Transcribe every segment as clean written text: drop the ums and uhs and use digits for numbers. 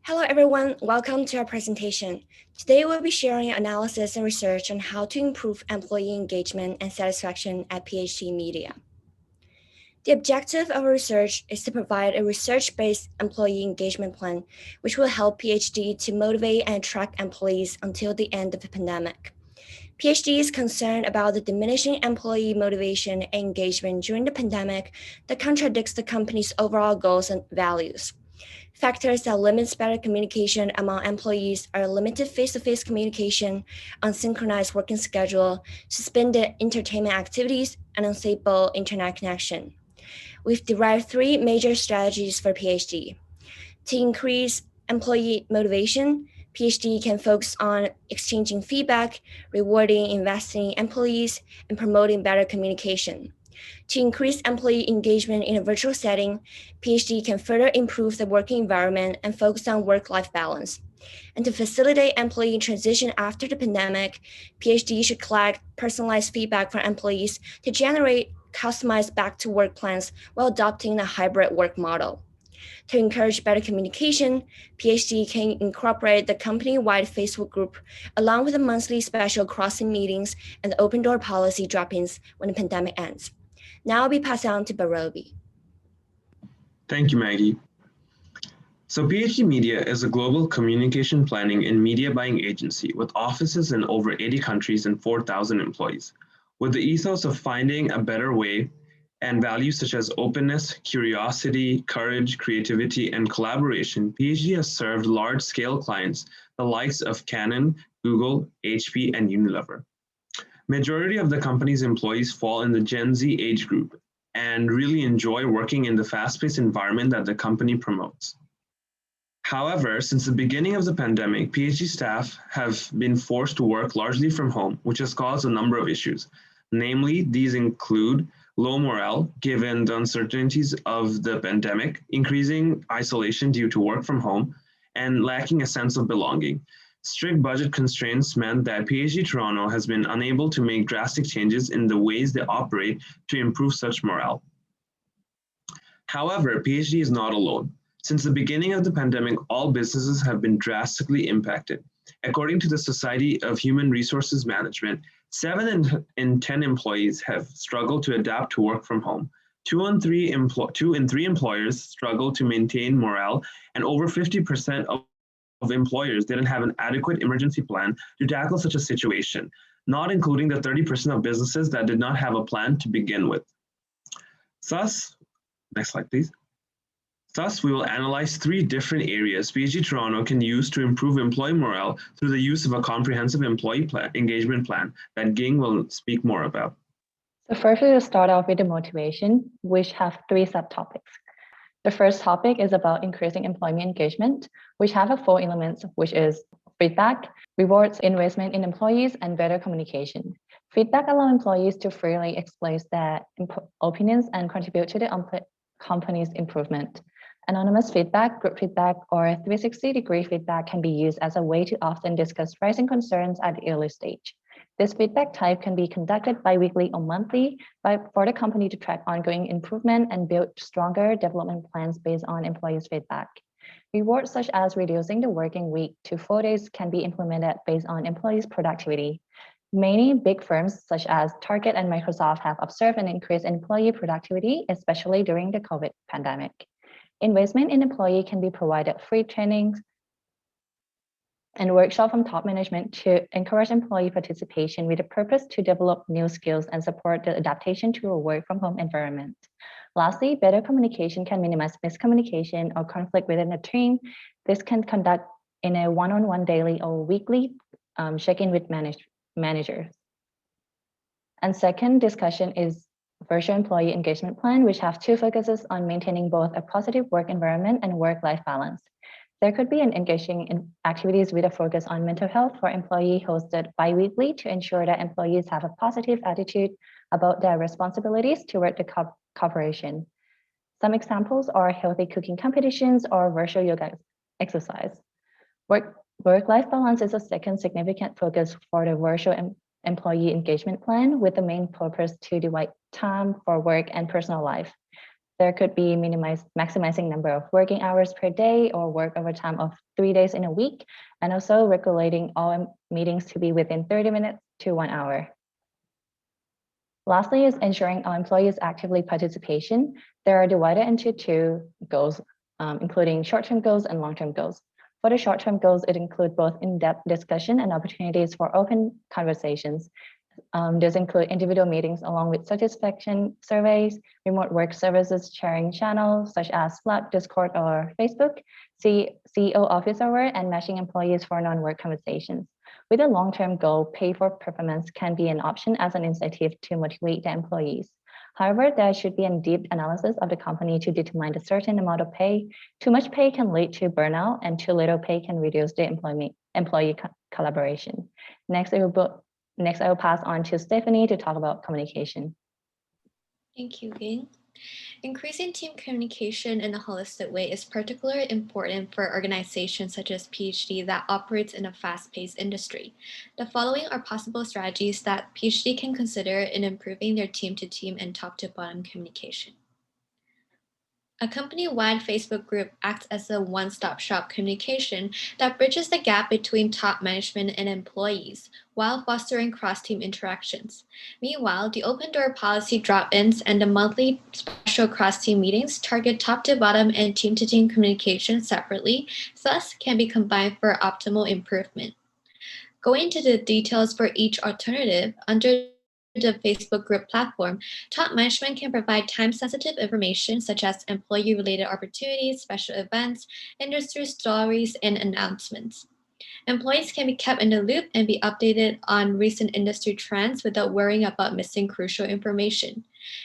Hello, everyone. Welcome to our presentation. Today, we'll be sharing analysis and research on how to improve employee engagement and satisfaction at PhD Media. The objective of our research is to provide a research-based employee engagement plan, which will help PhD to motivate and attract employees until the end of the pandemic. PhD is concerned about the diminishing employee motivation and engagement during the pandemic that contradicts the company's overall goals and values. Factors that limit better communication among employees are limited face-to-face communication, unsynchronized working schedule, suspended entertainment activities, and unstable internet connection. We've derived three major strategies for PhD. To increase employee motivation, PhD can focus on exchanging feedback, rewarding investing employees, and promoting better communication. To increase employee engagement in a virtual setting, PhD can further improve the working environment and focus on work-life balance. And to facilitate employee transition after the pandemic, PhD should collect personalized feedback from employees to generate customized back-to-work plans while adopting a hybrid work model. To encourage better communication, PhD can incorporate the company-wide Facebook group along with the monthly special crossing meetings and the open door policy drop-ins when the pandemic ends. Now I'll be passing on to Barobi. Thank you, Maggie. So PhD Media is a global communication planning and media buying agency with offices in over 80 countries and 4,000 employees. With the ethos of finding a better way and values such as openness, curiosity, courage, creativity, and collaboration, PhD has served large-scale clients, the likes of Canon, Google, HP, and Unilever. Majority of the company's employees fall in the Gen Z age group and really enjoy working in the fast-paced environment that the company promotes. However, since the beginning of the pandemic, PhD staff have been forced to work largely from home, which has caused a number of issues. Namely, these include low morale given the uncertainties of the pandemic, increasing isolation due to work from home, and lacking a sense of belonging. Strict budget constraints meant that PhD Toronto has been unable to make drastic changes in the ways they operate to improve such morale. However, PhD is not alone. Since the beginning of the pandemic, all businesses have been drastically impacted. According to the Society of Human Resources Management, 7 in 10 employees have struggled to adapt to work from home. 2 in 3 employers struggle to maintain morale, and over 50% of employers didn't have an adequate emergency plan to tackle such a situation, not including the 30% of businesses that did not have a plan to begin with. Thus, next slide, please. Thus, we will analyze 3 different areas PhD Toronto can use to improve employee morale through the use of a comprehensive employee engagement plan that Ging will speak more about. So first, we will start off with the motivation, which have 3 subtopics. The first topic is about increasing employee engagement, which have 4 elements, which is feedback, rewards, investment in employees, and better communication. Feedback allows employees to freely express their opinions and contribute to the company's improvement. Anonymous feedback, group feedback, or 360-degree feedback can be used as a way to often discuss rising concerns at the early stage. This feedback type can be conducted bi-weekly or monthly for the company to track ongoing improvement and build stronger development plans based on employees' feedback. Rewards such as reducing the working week to 4 days can be implemented based on employees' productivity. Many big firms such as Target and Microsoft have observed an increase in employee productivity, especially during the COVID pandemic. Investment in employee can be provided free trainings and workshop from top management to encourage employee participation with the purpose to develop new skills and support the adaptation to a work from home environment. Lastly, better communication can minimize miscommunication or conflict within a team. This can conduct in a one-on-one daily or weekly check-in with managers. And second discussion is virtual employee engagement plan, which have 2 focuses on maintaining both a positive work environment and work-life balance. There could be an engaging in activities with a focus on mental health for employee hosted bi-weekly to ensure that employees have a positive attitude about their responsibilities toward the corporation. Some examples are healthy cooking competitions or virtual yoga exercise. Work-life balance is a second significant focus for the virtual employee engagement plan, with the main purpose to divide time for work and personal life. There could be maximizing number of working hours per day or work overtime of 3 days in a week, and also regulating all meetings to be within 30 minutes to 1 hour. Lastly is ensuring our employees' actively participation. They are divided into two goals, including short-term goals and long-term goals. For the short-term goals, it includes both in-depth discussion and opportunities for open conversations. These include individual meetings along with satisfaction surveys, remote work services sharing channels such as Slack, Discord, or Facebook, CEO office hour, and matching employees for non-work conversations. With a long-term goal, pay for performance can be an option as an incentive to motivate the employees. However, there should be a deep analysis of the company to determine a certain amount of pay. Too much pay can lead to burnout, and too little pay can reduce the employee collaboration. Next, I will pass on to Stephanie to talk about communication. Thank you, Ying. Increasing team communication in a holistic way is particularly important for organizations such as PhD that operates in a fast-paced industry. The following are possible strategies that PhD can consider in improving their team-to-team and top-to-bottom communication. A company-wide Facebook group acts as a one-stop shop communication that bridges the gap between top management and employees while fostering cross-team interactions. Meanwhile, the open door policy drop-ins and the monthly special cross-team meetings target top-to-bottom and team-to-team communication separately, thus can be combined for optimal improvement. Going into the details for each alternative, under the Facebook group platform, top management can provide time-sensitive information such as employee-related opportunities, special events, industry stories, and announcements. Employees can be kept in the loop and be updated on recent industry trends without worrying about missing crucial information.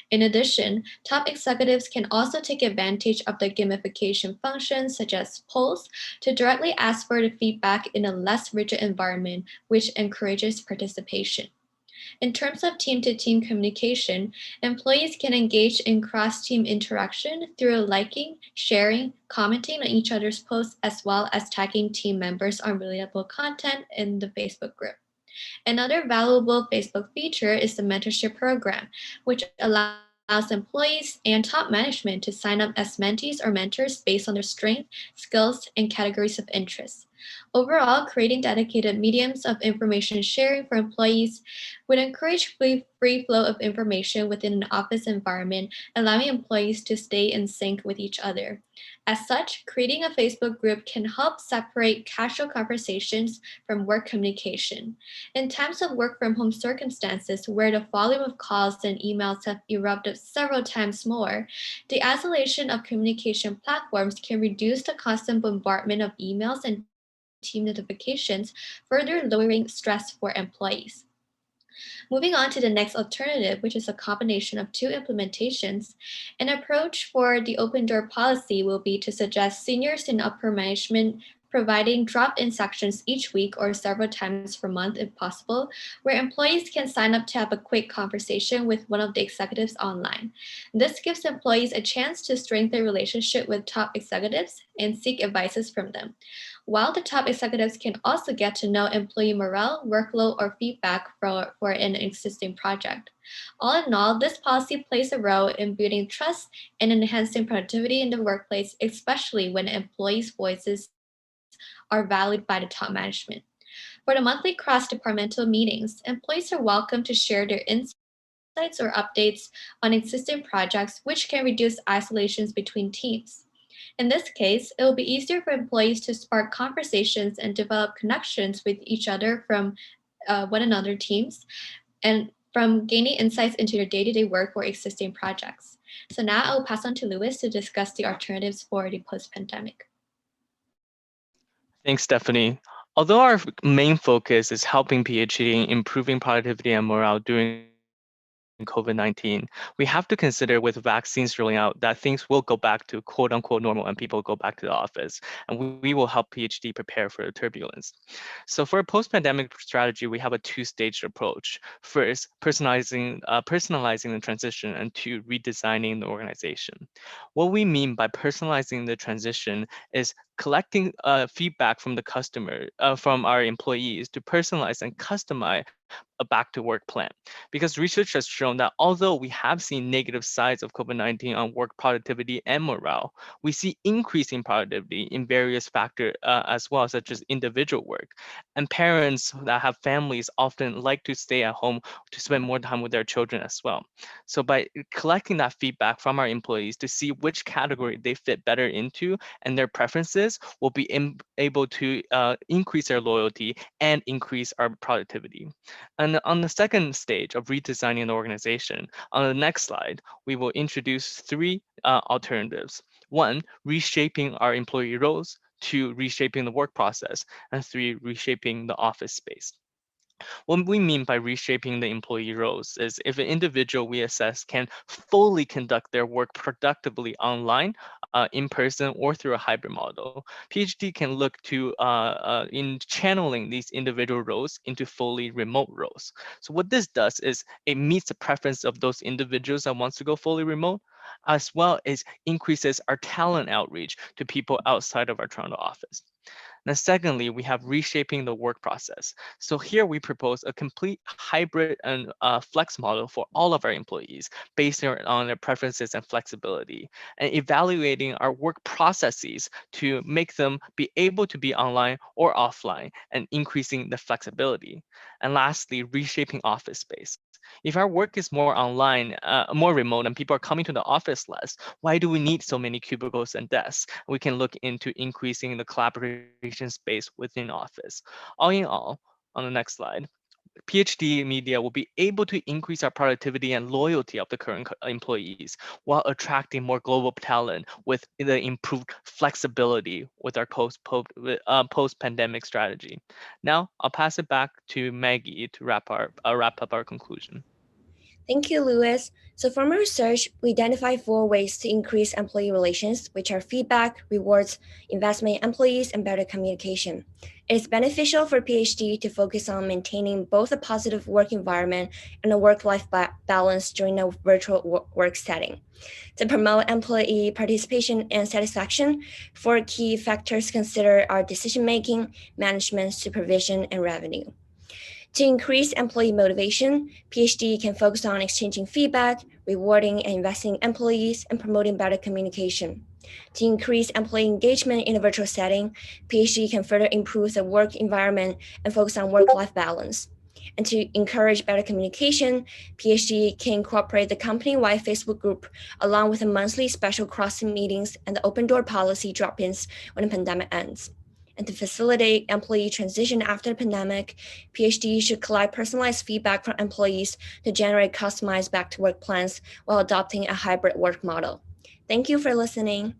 In addition, top executives can also take advantage of the gamification functions such as polls to directly ask for the feedback in a less rigid environment, which encourages participation. In terms of team-to-team communication, employees can engage in cross-team interaction through liking, sharing, commenting on each other's posts, as well as tagging team members on relatable content in the Facebook group. Another valuable Facebook feature is the mentorship program, which allows employees and top management to sign up as mentees or mentors based on their strengths, skills, and categories of interest. Overall, creating dedicated mediums of information sharing for employees would encourage free flow of information within an office environment, allowing employees to stay in sync with each other. As such, creating a Facebook group can help separate casual conversations from work communication. In times of work from home circumstances where the volume of calls and emails have erupted several times more, the isolation of communication platforms can reduce the constant bombardment of emails and team notifications, further lowering stress for employees. Moving on to the next alternative, which is a combination of two implementations, an approach for the open door policy will be to suggest seniors in upper management providing drop-in sections each week or several times per month if possible, where employees can sign up to have a quick conversation with one of the executives online. This gives employees a chance to strengthen relationship with top executives and seek advices from them, while the top executives can also get to know employee morale, workload, or feedback for an existing project. All in all, this policy plays a role in building trust and enhancing productivity in the workplace, especially when employees' voices are valued by the top management. For the monthly cross-departmental meetings, employees are welcome to share their insights or updates on existing projects, which can reduce isolations between teams. In this case, it will be easier for employees to spark conversations and develop connections with each other from one another teams and from gaining insights into their day-to-day work or existing projects. So now I will pass on to Louis to discuss the alternatives for the post-pandemic. Thanks, Stephanie. Although our main focus is helping PhD in improving productivity and morale during COVID-19, we have to consider with vaccines rolling out that things will go back to quote unquote normal and people go back to the office, and we will help PhD prepare for the turbulence. So for a post-pandemic strategy, we have a two-stage approach. First, personalizing the transition, and two, redesigning the organization. What we mean by personalizing the transition is collecting feedback from the customer, from our employees to personalize and customize a back to work plan. Because research has shown that although we have seen negative sides of COVID-19 on work productivity and morale, we see increasing productivity in various factors as well, such as individual work. And parents that have families often like to stay at home to spend more time with their children as well. So by collecting that feedback from our employees to see which category they fit better into and their preferences, will be able to increase their loyalty and increase our productivity. And on the second stage of redesigning the organization, on the next slide, we will introduce three alternatives. One, reshaping our employee roles. Two, reshaping the work process. And three, reshaping the office space. What we mean by reshaping the employee roles is if an individual we assess can fully conduct their work productively online, in person, or through a hybrid model, PhD can look to in channeling these individual roles into fully remote roles. So what this does is it meets the preference of those individuals that wants to go fully remote, as well as increases our talent outreach to people outside of our Toronto office. Now, secondly, we have reshaping the work process. So here we propose a complete hybrid and flex model for all of our employees based on their preferences and flexibility, and evaluating our work processes to make them be able to be online or offline and increasing the flexibility. And lastly, reshaping office space. If our work is more online, more remote, and people are coming to the office less, why do we need so many cubicles and desks? We can look into increasing the collaboration space within office. All in all, on the next slide, PhD Media will be able to increase our productivity and loyalty of the current employees while attracting more global talent with the improved flexibility with our post-pandemic strategy. Now, I'll pass it back to Maggie to wrap up our conclusion. Thank you, Louis. So from our research, we identified 4 ways to increase employee relations, which are feedback, rewards, investment in employees, and better communication. It is beneficial for PhD to focus on maintaining both a positive work environment and a work-life balance during a virtual work setting. To promote employee participation and satisfaction, 4 key factors considered are decision-making, management, supervision, and revenue. To increase employee motivation, PhD can focus on exchanging feedback, rewarding and investing in employees, and promoting better communication. To increase employee engagement in a virtual setting, PhD can further improve the work environment and focus on work-life balance. And to encourage better communication, PhD can incorporate the company-wide Facebook group along with the monthly special cross-team meetings and the open door policy drop-ins when the pandemic ends. And to facilitate employee transition after the pandemic, PhD should collect personalized feedback from employees to generate customized back-to-work plans while adopting a hybrid work model. Thank you for listening.